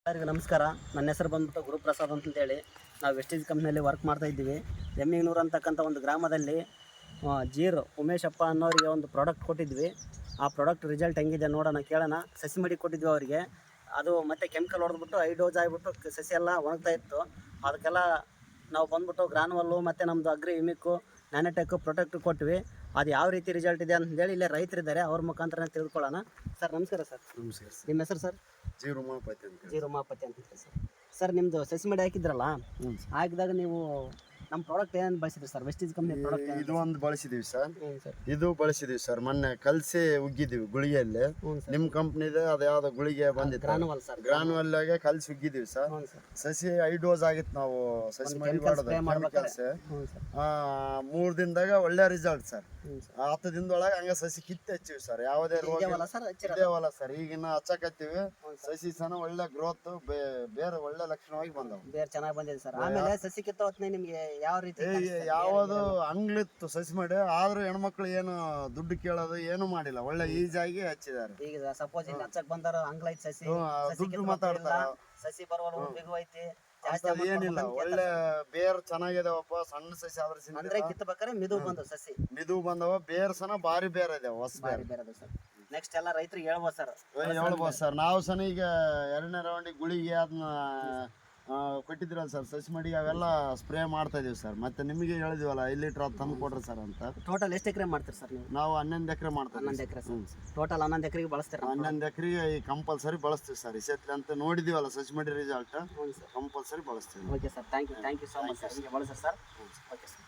ಎಲ್ಲರಿಗೂ ನಮಸ್ಕಾರ. ನನ್ನ ಹೆಸರು ಬಂದ್ಬಿಟ್ಟು ಗುರುಪ್ರಸಾದ್ ಅಂತೇಳಿ ನಾವು ವೆಸ್ಟೀಸ್ ಕಂಪ್ನಿಯಲ್ಲಿ ವರ್ಕ್ ಮಾಡ್ತಾ ಇದ್ದೀವಿ. ಎಮ್ಮಿಗ್ನೂರು ಅಂತಕ್ಕಂಥ ಒಂದು ಗ್ರಾಮದಲ್ಲಿ ಜೀರು ಉಮೇಶಪ್ಪ ಅನ್ನೋರಿಗೆ ಒಂದು ಪ್ರಾಡಕ್ಟ್ ಕೊಟ್ಟಿದ್ವಿ. ಆ ಪ್ರಾಡಕ್ಟ್ ರಿಸಲ್ಟ್ ಹೆಂಗಿದೆ ನೋಡೋಣ, ಕೇಳೋಣ. ಸಸಿ ಮಡಿ ಕೊಟ್ಟಿದ್ವಿ ಅವರಿಗೆ. ಅದು ಮತ್ತೆ ಕೆಮಿಕಲ್ ಹೊಡೆದ್ಬಿಟ್ಟು 5 ಡೋಸ್ ಆಗಿಬಿಟ್ಟು ಸಸಿ ಎಲ್ಲ ಒಣಗ್ತಾ ಇತ್ತು. ಅದಕ್ಕೆಲ್ಲ ನಾವು ಬಂದ್ಬಿಟ್ಟು ಗ್ರಾನುವಲ್ಲು ಮತ್ತು ನಮ್ಮದು ಅಗ್ರಿ ಯುಮಿಕ್ಕು ನ್ಯಾನೋಟೆಕ್ ಪ್ರೊಟೆಕ್ಟ್ ಕೊಟ್ವಿ. ಅದು ಯಾವ ರೀತಿ ರಿಸಲ್ಟ್ ಇದೆ ಅಂತೇಳಿ ಇಲ್ಲೇ ರೈತರಿದ್ದಾರೆ, ಅವ್ರ ಮುಖಾಂತರ ತಿಳ್ಕೊಳ್ಳೋಣ. ಸರ್ ನಮಸ್ಕಾರ. ಸರ್ ನಮಸ್ಕಾರ. ನಿಮ್ಮ ಹೆಸರು ಸರ್? ಜಿ ಉಮಾಪತಿ ಅಂತ. ಜಿ ಉಮಾಪತಿ ಅಂತ ಸರ್. ನಿಮ್ಮದು ಸಸಿ ಮಡಿ ಹಾಕಿದ್ರಲ್ಲ, ಹಾಕಿದಾಗ ನೀವು ನಮ್ಮ ಪ್ರಾಡಕ್ಟ್ ಏನು ಬಳಸಿದ್ರಿ ಸರ್? ವೆಸ್ಟೀಸ್ ಕಂಪ್ನಿ ಪ್ರಾಡಕ್ಟ್ ಇದು ಒಂದು ಬಳಸಿದೀವಿ ಸರ್. ಸರ್ ಇದು ಬಳಸಿದೀವಿ ಸರ್. ಮೊನ್ನೆ ಕಲಸಿ ಉಗ್ಗಿದ್ದೀವಿ ಗುಳಿಗೆಯಲ್ಲಿ. ನಿಮ್ಮ ಕಂಪ್ನಿದೆ ಅದು ಯಾವ್ದೋ ಗುಳಿಗೆ ಬಂದಿತ್ತು, ಗ್ರಾನುವಲ್ ಸರ್. ಗ್ರಾನುವಲ್ಲಾಗೆ ಕಲಸಿ ಉಗ್ಗಿದ್ದೀವಿ ಸರ್. ಸಸಿ 5 ಡೋಸ್ ಆಗಿತ್ತು. ನಾವು ಸಸಿ ಮಾಡಿ ಮಾಡೋದು ಕೆಮಿಕಲ್ಸ್ 3 ದಿನದಾಗ ಒಳ್ಳೆ ರಿಸಲ್ಟ್ ಸರ್. 10 ದಿನದೊಳಗೆ ಹಂಗ ಸಸಿ ಕಿತ್ತು ಹಚ್ಚಿವಿ ಸರ್. ಯಾವುದೇ ರೋಗ ಇದೇವಲ್ಲ ಸರ್. ಈಗಿನ ಹಚ್ಚಕತ್ತೀವಿ. ಸಸಿ ಸನ ಒಳ್ಳೆ ಗ್ರೋತ್, ಬೇರೆ ಒಳ್ಳೆ ಲಕ್ಷಣವಾಗಿ ಬಂದವು. ಬೇರೆ ಚೆನ್ನಾಗಿ ಬಂದಿದೆ ಸರ್. ಆಮೇಲೆ ಸಸಿ ಕಿತ್ತ ಹೊತ್ತಿನ ನಿಮ್ಗೆ ಯಾವ ರೀತಿ ಯಾವುದು ಅಂಗ್ಲಿತ್ತು ಸಸಿ ಮಾಡಿ, ಆದ್ರೂ ಹೆಣ್ಮಕ್ಳು ಏನು ದುಡ್ಡು ಕೇಳೋದು ಏನು ಮಾಡಿಲ್ಲ. ಒಳ್ಳೆ ಈಜಾಗಿ ಹಚ್ಚಿದ್ದಾರೆ. ಈಗ ಸಪೋಸ್ ಇಲ್ಲಿ ಹಚ್ಚಕ್ ಬಂದಾರ ಅಂಗ್ಲೈತ್ ಸಸಿ ದುಡ್ಡು ಮಾತಾಡ್ತಾರ. ಸಸಿ ಬರುವಲ್ಲ ಬಿಗು ಐತಿ, ಏನಿಲ್ಲ. ಒಳ್ಳೆ ಬೇರ್ ಚೆನ್ನಾಗಿದಾವಪ್ಪ. ಸಣ್ಣ ಸಸಿ ಆದ್ರೆ ಅಂದ್ರೆ ಕಿತ್ತಬೇಕಾದ್ರೆ ಮಿದು ಬಂದವು ಸಸಿ, ಮಿದು ಬಂದವ. ಬೇರ್ ಸನ ಬಾರಿ ಬೇರೆ ಇದಾವ, ಹೊಸ ಬೇರೆ ಬೇರೆ ಸರ್. ನೆಕ್ಸ್ಟ್ ಎಲ್ಲ ರೈತರಿಗೆ ಹೇಳ್ಬೋದು ಸರ್. ಹೇಳ್ಬೋದು ಸರ್. ನಾವು ಸನ ಈಗ 2ನೇ ರೌಂಡಿಗೆ ಗುಳಿಗೆ ಅದನ್ನ ಕೊಟ್ಟಿದ್ರಲ್ಲ ಸರ್, ಸಸಿ ಮಡಿಗೆ ಅವೆಲ್ಲ ಸ್ಪ್ರೇ ಮಾಡ್ತಾ ಇದೀವಿ ಸರ್. ಮತ್ತೆ ನಿಮಗೆ ಹೇಳಿದಿವಲ್ಲ 5 ಲೀಟರ್ ಅದು ತಂದು ಕೊಡ್ರಿ ಸರ್ ಅಂತ. ಟೋಟಲ್ ಎಷ್ಟು ಎಕರೆ ಮಾಡ್ತೀರಿ ಸರ್ ನೀವು? ನಾವು 11 ಎಕರೆ ಮಾಡ್ತೀವಿ. 11 ಎಕರೆ ಟೋಟಲ್ 11 ಎಕರೆಗೆ ಬಳಸ್ತೀರಾ? 11 ಎಕರೆಗೆ ಕಂಪಲ್ಸರಿ ಬಳಸ್ತೀವಿ ಸರ್. ಈ ಸತಿ ಅಂತ ನೋಡಿದೀವಲ್ಲ ಸಸಿ ಮಡಿ ರಿಸಲ್ಟ್, ಕಂಪಲ್ಸರಿ ಬಳಸ್ತೀವಿ. Okay sir, thank you so much sir. ಬಳಸ್ರಿ ಸರ್. Okay sir.